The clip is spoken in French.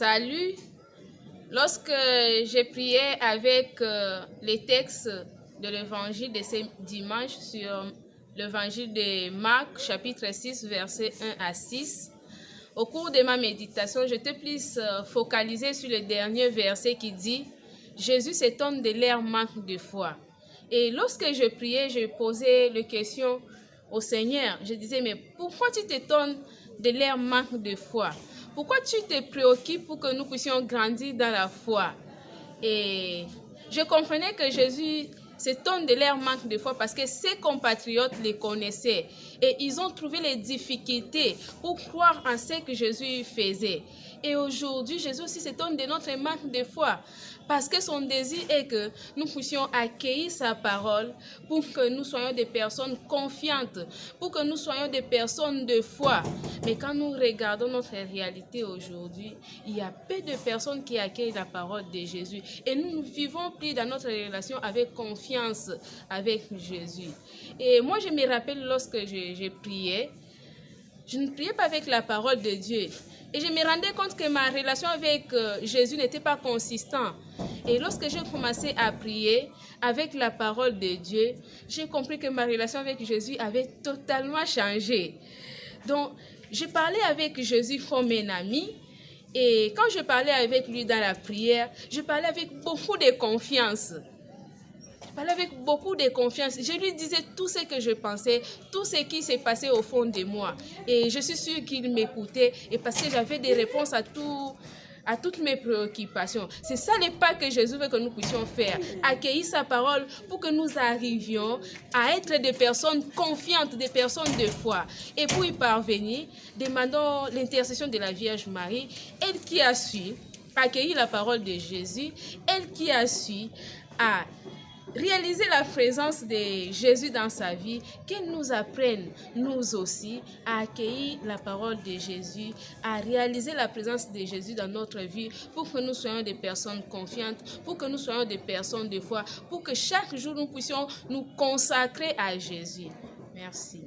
Salut. Lorsque j'ai prié avec les textes de l'évangile de ce dimanche sur l'évangile de Marc, chapitre 6, versets 1 à 6, au cours de ma méditation, j'étais plus focalisée sur le dernier verset qui dit « Jésus s'étonne de leur manque de foi ». Et lorsque je priais, je posais la question au Seigneur. Je disais, mais pourquoi tu t'étonnes de leur manque de foi? Pourquoi tu te préoccupes pour que nous puissions grandir dans la foi? Et je comprenais que Jésus s'étonne de leur manque de foi parce que ses compatriotes les connaissaient et ils ont trouvé les difficultés pour croire en ce que Jésus faisait. Et aujourd'hui, Jésus aussi s'étonne de notre manque de foi parce que son désir est que nous puissions accueillir sa parole pour que nous soyons des personnes confiantes, pour que nous soyons des personnes de foi. Mais quand nous regardons notre réalité aujourd'hui, il y a peu de personnes qui accueillent la parole de Jésus et nous ne vivons plus dans notre relation avec confiance avec Jésus. Et moi, je me rappelle lorsque je priais, je ne priais pas avec la parole de Dieu. Et je me rendais compte que ma relation avec Jésus n'était pas consistante. Et lorsque j'ai commencé à prier avec la parole de Dieu, j'ai compris que ma relation avec Jésus avait totalement changé. Donc, je parlais avec Jésus comme un ami. Et quand je parlais avec lui dans la prière, je parlais avec beaucoup de confiance. Je parlais avec beaucoup de confiance. Je lui disais tout ce que je pensais, tout ce qui s'est passé au fond de moi. Et je suis sûre qu'il m'écoutait et parce que j'avais des réponses à toutes mes préoccupations. C'est ça le pas que Jésus veut que nous puissions faire. Accueillir sa parole pour que nous arrivions à être des personnes confiantes, des personnes de foi. Et pour y parvenir, demandons l'intercession de la Vierge Marie, elle qui a su accueillir la parole de Jésus, elle qui a su réaliser la présence de Jésus dans sa vie, qu'elle nous apprenne, nous aussi, à accueillir la parole de Jésus, à réaliser la présence de Jésus dans notre vie, pour que nous soyons des personnes confiantes, pour que nous soyons des personnes de foi, pour que chaque jour nous puissions nous consacrer à Jésus. Merci.